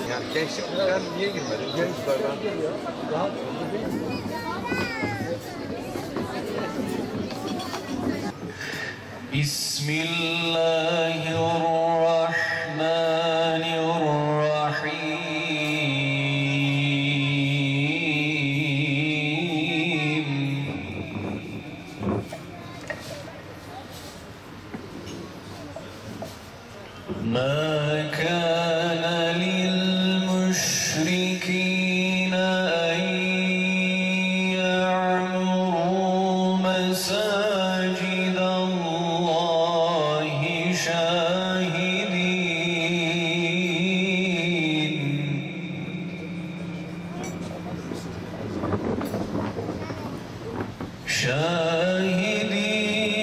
Yani gençlikten niye girmedin? Gençlerden Bismillahirrahmanirrahim. Ma kana lil müşrikîn en ya'murû mesâcidallâhi şâhidîn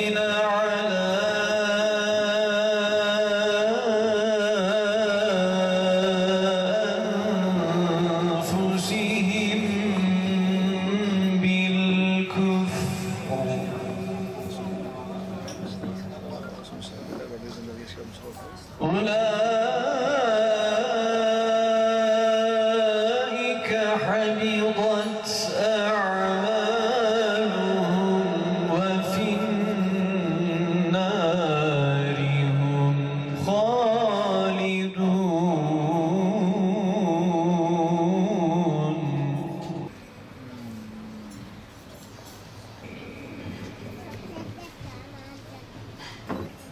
alâ أنفسهم بالكفر أولئك حبطت أعمالهم وفي النار هم خالدون.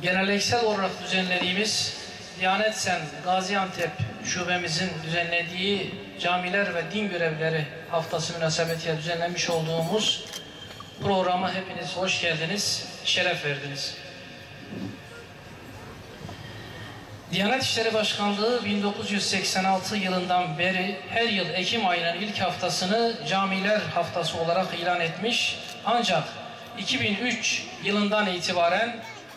Geleneksel olarak düzenlediğimiz Diyanet Sen Gaziantep şubemizin düzenlediği camiler ve din görevlileri haftası münasebetiyle düzenlemiş olduğumuz programa hepiniz hoş geldiniz, şeref verdiniz. Diyanet İşleri Başkanlığı 1986 yılından beri her yıl Ekim ayının ilk haftasını Camiler Haftası olarak ilan etmiş. Ancak 2003 yılından itibaren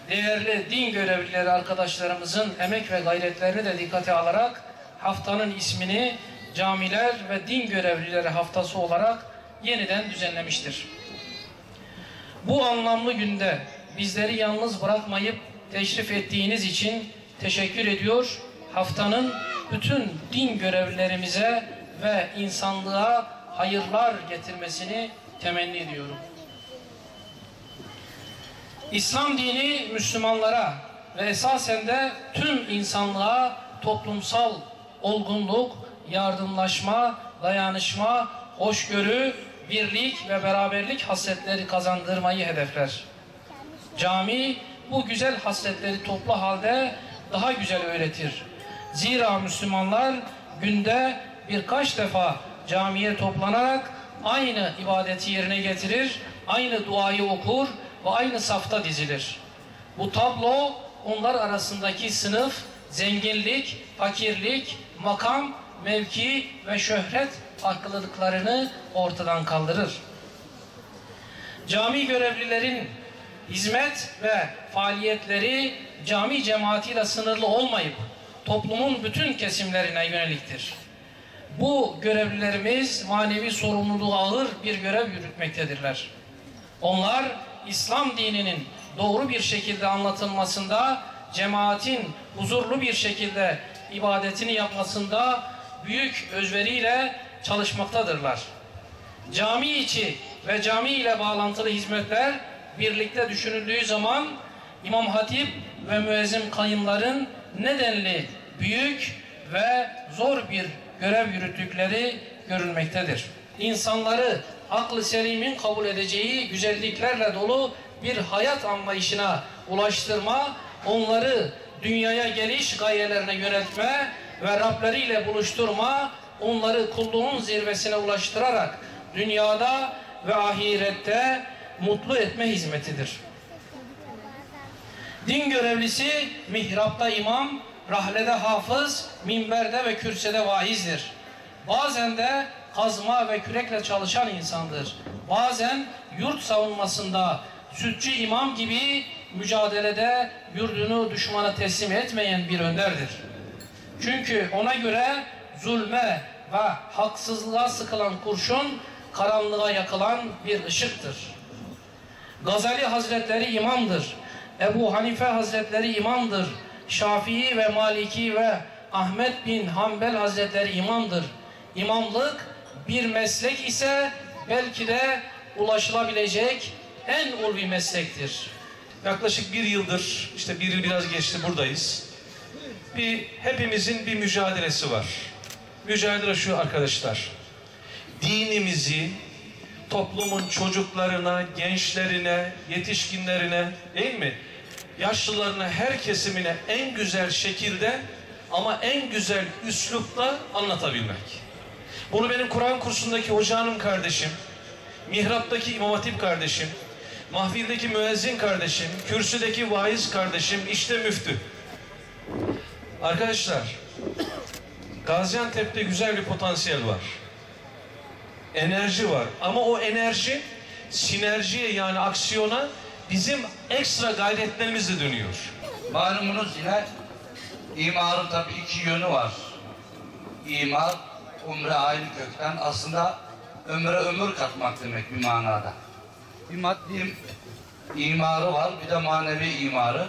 değerli din görevlileri arkadaşlarımızın emek ve gayretlerini de dikkate alarak haftanın ismini Camiler ve Din Görevlileri Haftası olarak yeniden düzenlemiştir. Bu anlamlı günde bizleri yalnız bırakmayıp teşrif ettiğiniz için teşekkür ediyor. Haftanın bütün din görevlilerimize ve insanlığa hayırlar getirmesini temenni ediyorum. İslam dini Müslümanlara ve esasen de tüm insanlığa toplumsal olgunluk, yardımlaşma, dayanışma, hoşgörü, birlik ve beraberlik hasletleri kazandırmayı hedefler. Cami bu güzel hasletleri toplu halde daha güzel öğretir. Zira Müslümanlar günde birkaç defa camiye toplanarak aynı ibadeti yerine getirir, aynı duayı okur ve aynı safta dizilir. Bu tablo onlar arasındaki sınıf, zenginlik, fakirlik, makam, mevki ve şöhret farklılıklarını ortadan kaldırır. Cami görevlilerin hizmet ve faaliyetleri cami cemaatiyle sınırlı olmayıp toplumun bütün kesimlerine yöneliktir. Bu görevlilerimiz manevi sorumluluğu ağır bir görev yürütmektedirler. Onlar İslam dininin doğru bir şekilde anlatılmasında, cemaatin huzurlu bir şekilde ibadetini yapmasında büyük özveriyle çalışmaktadırlar. Cami içi ve cami ile bağlantılı hizmetler birlikte düşünüldüğü zaman İmam Hatip ve müezzin kayımların nedenli büyük ve zor bir görev yürüttükleri görülmektedir. İnsanları aklı selimin kabul edeceği güzelliklerle dolu bir hayat anlayışına ulaştırma, onları dünyaya geliş gayelerine yöneltme ve Rableriyle buluşturma, onları kulluğun zirvesine ulaştırarak dünyada ve ahirette mutlu etme hizmetidir. Din görevlisi mihrapta imam, rahlede hafız, minberde ve kürsüde vaizdir. Bazen de kazma ve kürekle çalışan insandır. Bazen yurt savunmasında sütçü imam gibi mücadelede yurdunu düşmana teslim etmeyen bir önderdir. Çünkü ona göre zulme ve haksızlığa sıkılan kurşun karanlığa yakılan bir ışıktır. Gazali Hazretleri imamdır. Ebu Hanife Hazretleri imamdır. Şafii ve Maliki ve Ahmet bin Hanbel Hazretleri imamdır. İmamlık bir meslek ise belki de ulaşılabilecek en ulvi meslektir. Yaklaşık bir yıldır, işte bir yıl biraz geçti buradayız. Hepimizin bir mücadelesi var. Mücadele şu arkadaşlar. Dinimizi toplumun çocuklarına, gençlerine, yetişkinlerine, değil mi? Yaşlılarına, her kesimine en güzel şekilde ama en güzel üslupla anlatabilmek. Bunu benim Kur'an kursundaki hocanım kardeşim, mihraptaki İmam Hatip kardeşim, mahfildeki müezzin kardeşim, kürsüdeki vaiz kardeşim, işte müftü. Arkadaşlar, Gaziantep'te güzel bir potansiyel var. Enerji var. Ama o enerji sinerjiye, yani aksiyona, bizim ekstra gayretlerimizle dönüyor. Malumunuz yine imarın tabii iki yönü var. İmar, umre aynı kökten, aslında ömre ömür katmak demek bir manada. Bir maddi imarı var, bir de manevi imarı.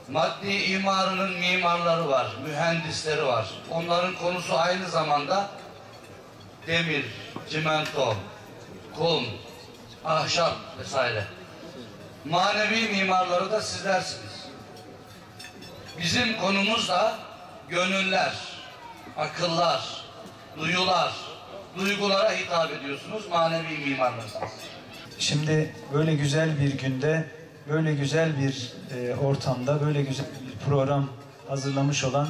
Maddi imarının mimarları var, mühendisleri var. Onların konusu aynı zamanda demir, çimento, kum, ahşap vesaire. Manevi mimarları da sizlersiniz. Bizim konumuz da gönüller, akıllar, duyular, duygulara hitap ediyorsunuz, manevi mimarlarsınız. Şimdi böyle güzel bir günde, böyle güzel bir ortamda, böyle güzel bir program hazırlamış olan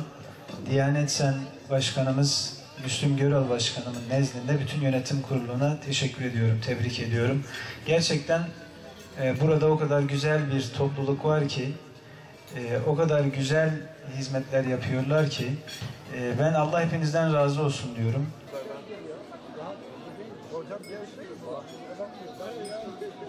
Diyanet Sen Başkanımız Müslüm Gürel Başkanımın nezdinde bütün yönetim kuruluna teşekkür ediyorum, tebrik ediyorum. Gerçekten burada o kadar güzel bir topluluk var ki, o kadar güzel hizmetler yapıyorlar ki, ben Allah hepinizden razı olsun diyorum.